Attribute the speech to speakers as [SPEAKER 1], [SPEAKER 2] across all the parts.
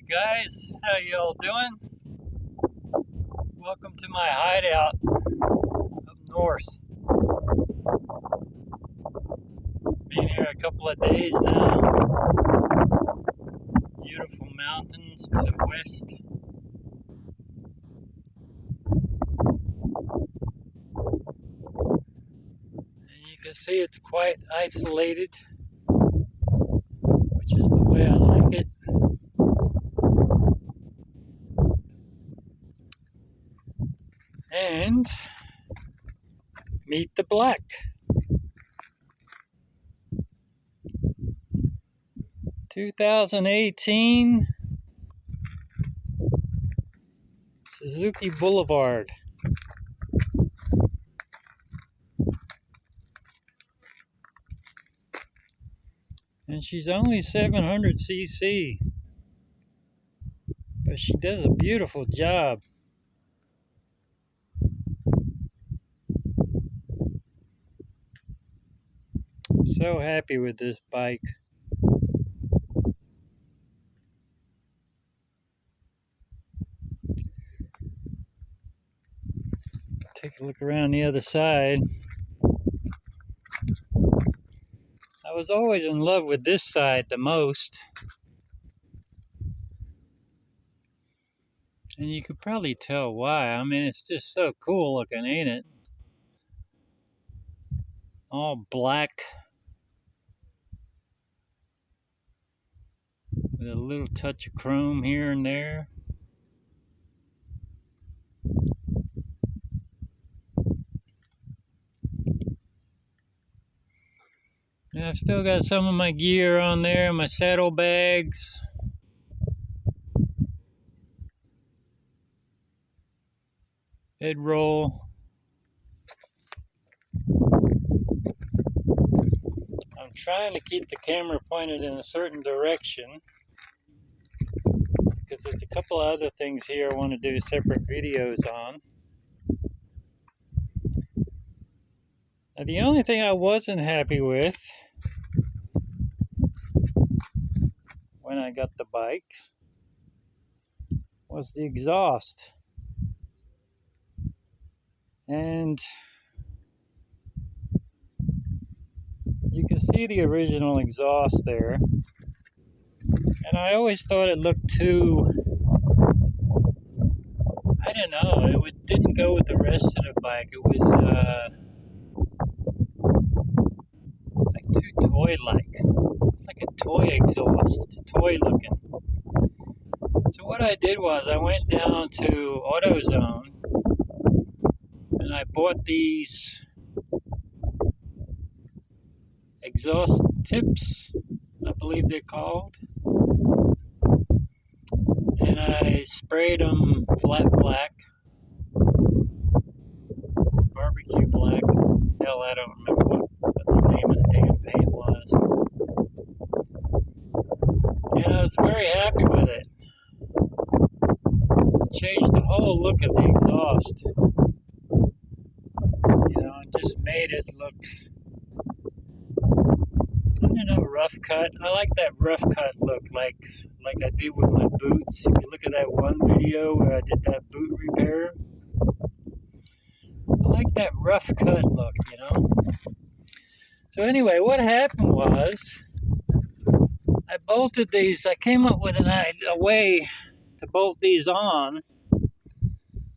[SPEAKER 1] Guys, how y'all doing? Welcome to my hideout up north. Been here a couple of days now. Beautiful mountains to the west. And you can see it's quite isolated, which is the way I like it. And meet the black. (2018) Suzuki Boulevard. And she's only 700cc, but she does a beautiful job. I'm so happy with this bike. Take a look around the other side. I was always in love with this side the most. And you could probably tell why. I mean, it's just so cool looking, ain't it? All black with a little touch of chrome here and there. And I've still got some of my gear on there, my saddlebags. Bedroll. I'm trying to keep the camera pointed in a certain direction because there's a couple of other things here I want to do separate videos on. Now, the only thing I wasn't happy with when I got the bike was the exhaust. And you can see the original exhaust there. And I always thought it looked too, I don't know, it didn't go with the rest of the bike. It was like too toy-like. It's like a toy exhaust, toy looking. So what I did was I went down to AutoZone and I bought these exhaust tips, I believe they're called. And I sprayed them flat black, barbecue black. Hell, I don't remember what the name of the damn paint was. And I was very happy with it. It changed the whole look of the exhaust. You know, it just made it look, I don't know, rough cut. I like that rough cut look, like I did with my boots. If you look at that one video where I did that boot repair, I like that rough cut look, you know. So anyway, what happened was I bolted these. I came up with a way to bolt these on,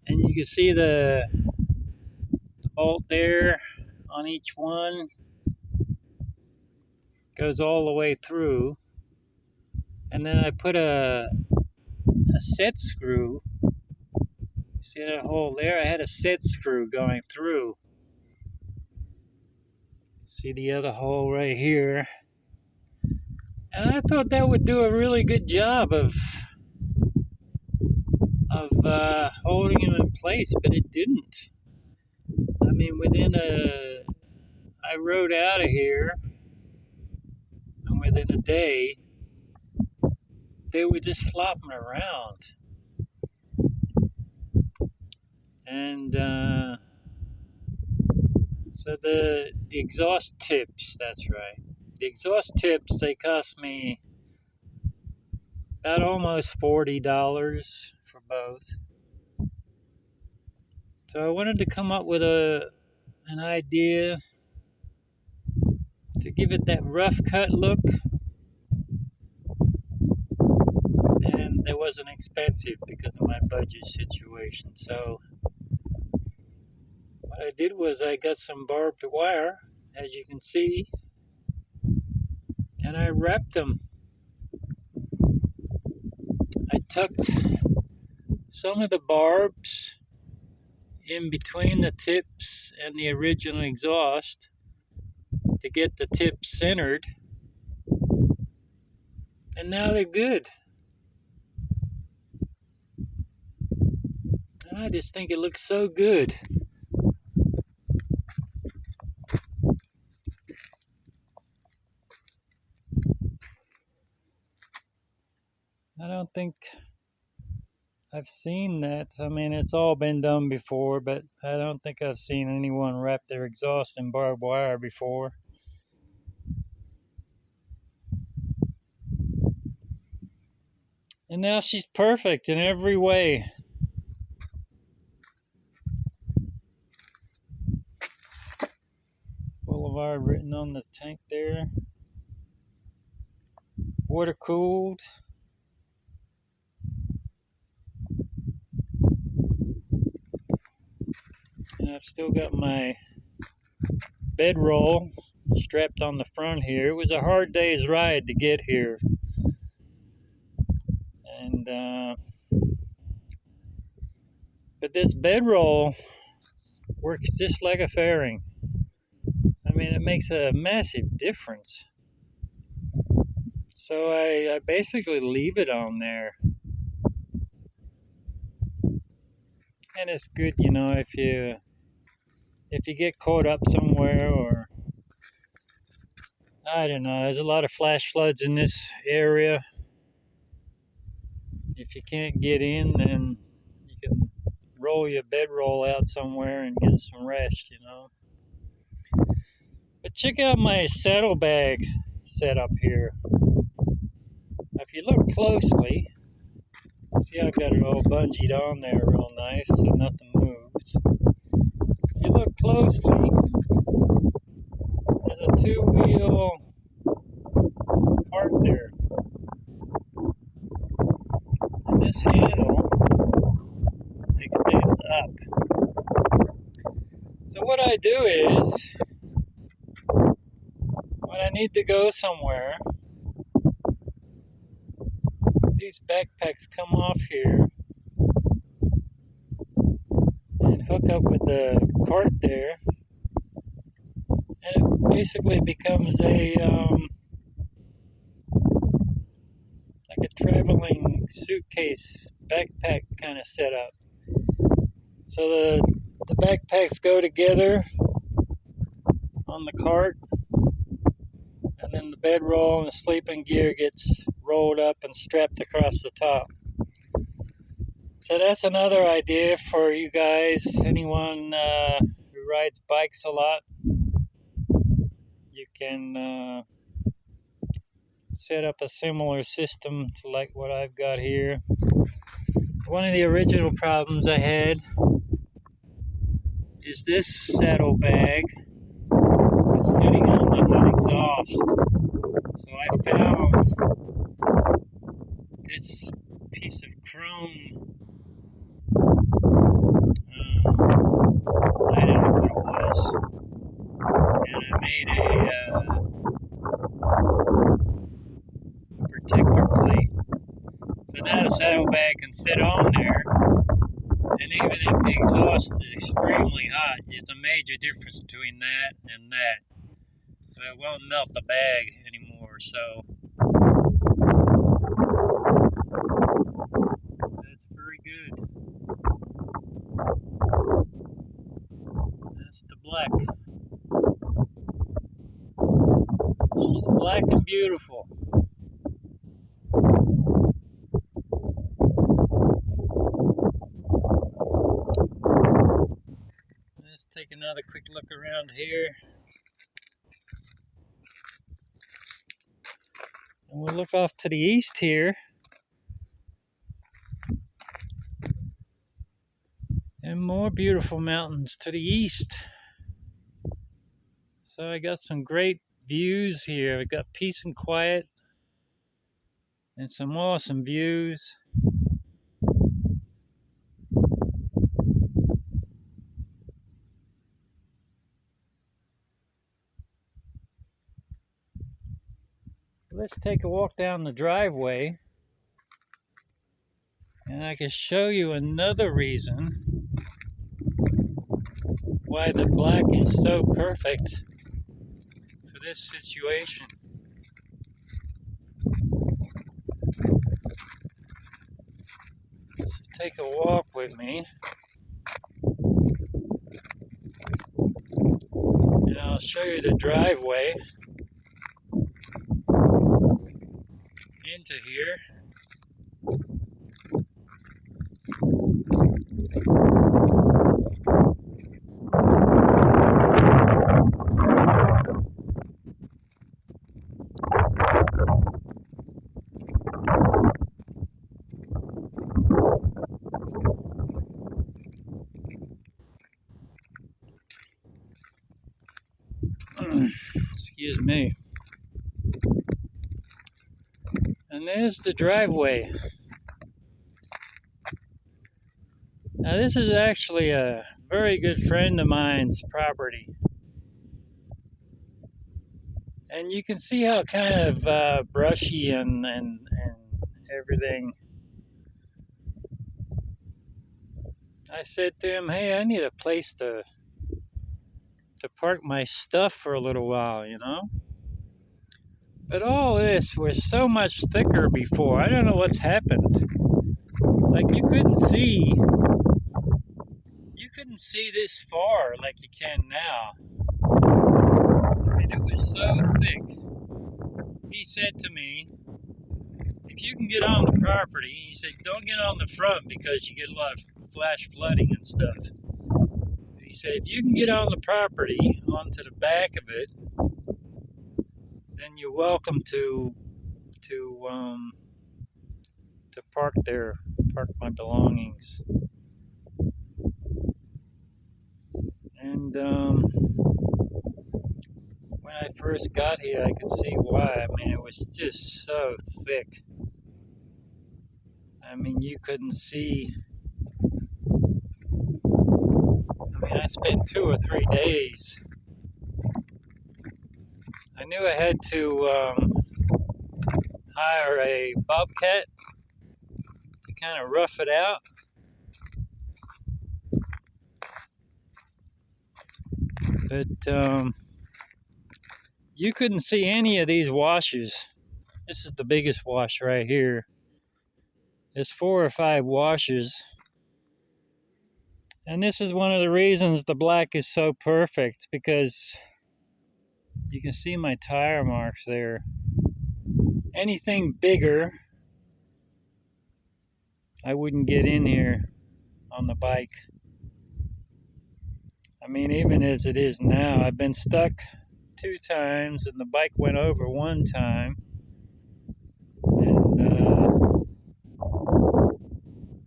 [SPEAKER 1] and you can see the bolt there on each one. Goes all the way through. And then I put a set screw. See that hole there? I had a set screw going through. See the other hole right here. And I thought that would do a really good job of holding him in place, but it didn't. I mean, I rode out of here, and within a day, they were just flopping around. And so the exhaust tips, that's right. The exhaust tips, they cost me about almost $40 for both. So I wanted to come up with an idea to give it that rough cut look, and it wasn't expensive because of my budget situation. So what I did was I got some barbed wire, as you can see, and I wrapped them. I tucked some of the barbs in between the tips and the original exhaust to get the tips centered, and now they're good. And I just think it looks so good. I don't think I've seen that. I mean, it's all been done before, but I don't think I've seen anyone wrap their exhaust in barbed wire before. And now she's perfect in every way. Boulevard written on the tank there. Water cooled. And I've still got my bedroll strapped on the front here. It was a hard day's ride to get here. And but this bedroll works just like a fairing. I mean, it makes a massive difference. So I basically leave it on there. And it's good, you know, if you get caught up somewhere, or I don't know, there's a lot of flash floods in this area. If you can't get in, then you can roll your bedroll out somewhere and get some rest, you know. But check out my saddlebag setup here. If you look closely, see, I've got it all bungeed on there real nice so nothing moves. If you look closely, there's a two-wheel cart there. And this handle extends up. So what I do is, when I need to go somewhere, these backpacks come off here and hook up with the cart there, and it basically becomes like a traveling suitcase backpack kind of setup. So the backpacks go together on the cart, and then the bedroll and the sleeping gear gets rolled up and strapped across the top. So that's another idea for you guys, anyone who rides bikes a lot. You can set up a similar system to like what I've got here. One of the original problems I had is this saddlebag was sitting on the hot exhaust. So I found this piece of chrome, I don't know what it was, and I made a protector plate. So now the saddlebag can sit on there, and even if the exhaust is extremely hot, it's a major difference between that and that. So it won't melt the bag anymore, so that's very good. That's the black. She's black and beautiful. Let's take another quick look around here. And we'll look off to the east here. And more beautiful mountains to the east. So I got some great views here. I got peace and quiet and some awesome views. Let's take a walk down the driveway and I can show you another reason why the black is so perfect for this situation. So take a walk with me and I'll show you the driveway into here. Excuse me. And there's the driveway. Now this is actually a very good friend of mine's property. And you can see how kind of brushy and everything. I said to him, hey, I need a place to park my stuff for a little while, you know? But all this was so much thicker before. I don't know what's happened. Like you couldn't see this far like you can now. I mean, it was so thick. He said to me, if you can get on the property, he said, don't get on the front because you get a lot of flash flooding and stuff. He said, if you can get on the property, onto the back of it, then you're welcome to park there, park my belongings. And when I first got here, I could see why. I mean, it was just so thick. I mean, you couldn't see. I mean, I spent 2 or 3 days. I knew I had to hire a bobcat to kind of rough it out. But you couldn't see any of these washes. This is the biggest wash right here. There's 4 or 5 washes. And this is one of the reasons the black is so perfect, because you can see my tire marks there. Anything bigger, I wouldn't get in here on the bike. I mean, even as it is now, I've been stuck 2 times and the bike went over 1 time. And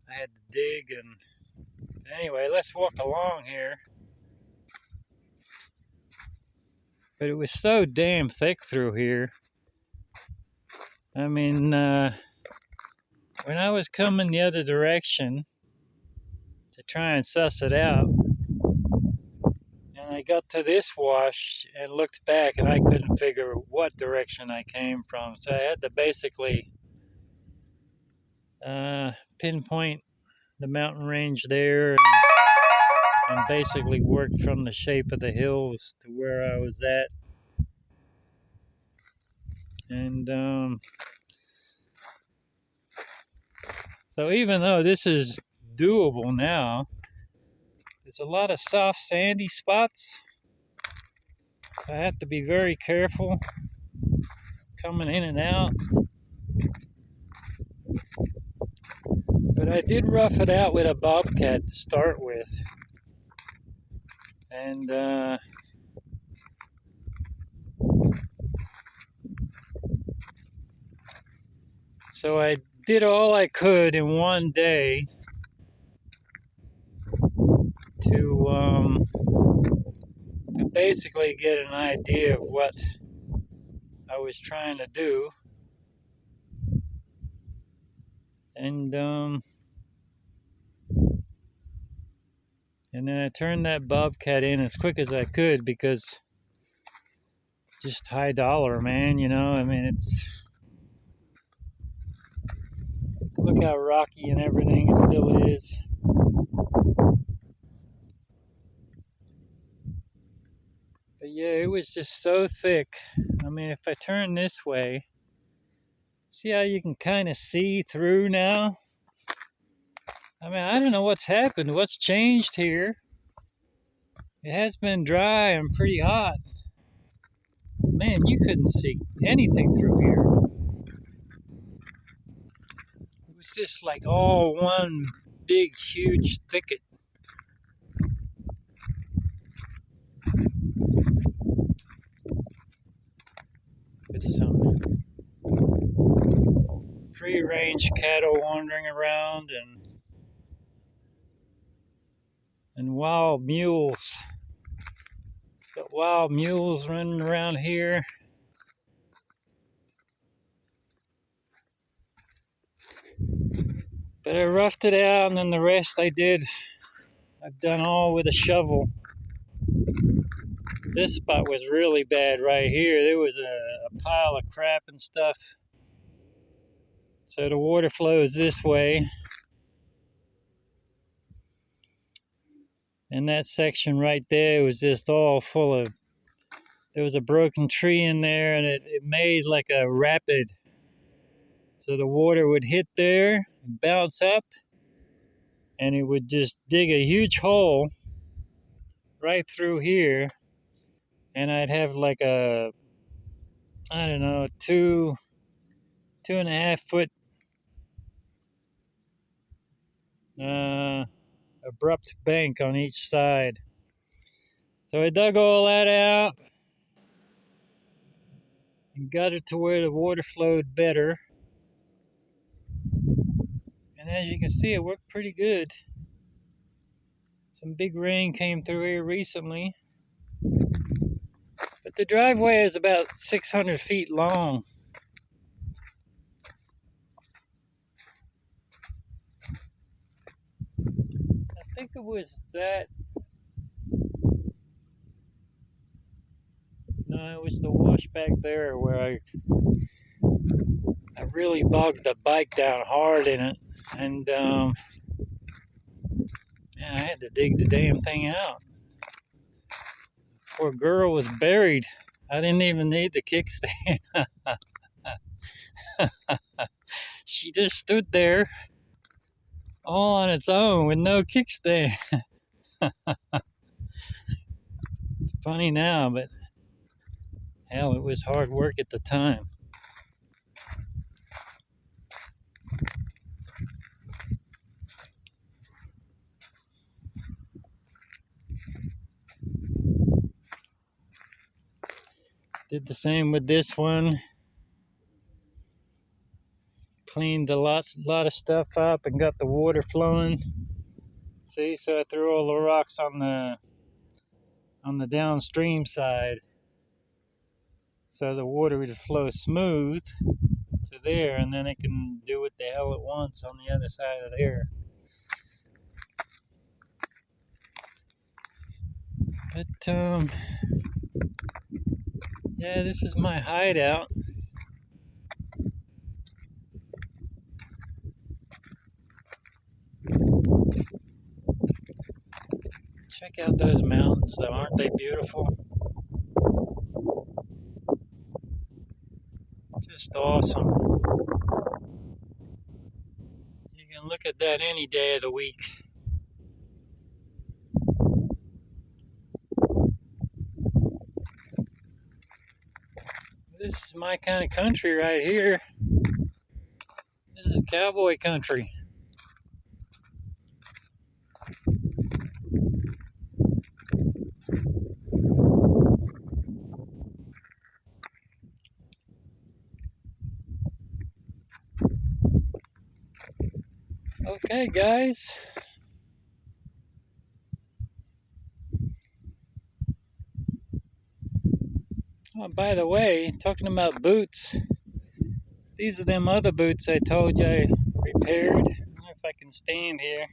[SPEAKER 1] I had to dig. And anyway, let's walk along here. But it was so damn thick through here. I mean, when I was coming the other direction to try and suss it out, and I got to this wash and looked back, and I couldn't figure what direction I came from. So I had to basically pinpoint the mountain range there and basically work from the shape of the hills to where I was at. And so even though this is doable now, there's a lot of soft sandy spots. So I have to be very careful coming in and out. But I did rough it out with a bobcat to start with. And so I did all I could in one day to basically get an idea of what I was trying to do. And then I turned that bobcat in as quick as I could because just high dollar, man, you know. I mean, look how rocky and everything it still is. But yeah, it was just so thick. I mean, if I turn this way, see how you can kind of see through now? I mean, I don't know what's happened, what's changed here. It has been dry and pretty hot. Man, you couldn't see anything through here. It was just like all one big, huge thicket. With some free-range cattle wandering around and wild mules. Got wild mules running around here. But I roughed it out, and then the rest I've done all with a shovel. This spot was really bad right here. There was a pile of crap and stuff. So the water flows this way. And that section right there was just all full of, there was a broken tree in there, and it made like a rapid. So the water would hit there, bounce up, and it would just dig a huge hole right through here. And I'd have like a, I don't know, 2.5 foot abrupt bank on each side. So I dug all that out and got it to where the water flowed better. And as you can see, it worked pretty good. Some big rain came through here recently. But the driveway is about 600 feet long. I think it was that. No, it was the wash back there where I really bogged the bike down hard in it. And man, I had to dig the damn thing out. Poor girl was buried. I didn't even need the kickstand. She just stood there all on its own with no kickstand. It's funny now, but hell, it was hard work at the time. Did the same with this one. Cleaned a lot of stuff up and got the water flowing. See, so I threw all the rocks on the downstream side, so the water would flow smooth to there, and then it can do what the hell it wants on the other side of there. But yeah, this is my hideout. Check out those mountains, though. Aren't they beautiful? Just awesome. You can look at that any day of the week. This is my kind of country right here. This is cowboy country. Okay, guys. Oh, by the way, talking about boots, these are them other boots I told you I repaired. I don't know if I can stand here.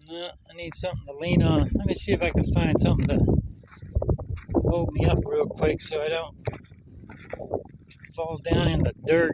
[SPEAKER 1] No, I need something to lean on. Let me see if I can find something to hold me up real quick so I don't fall down in the dirt.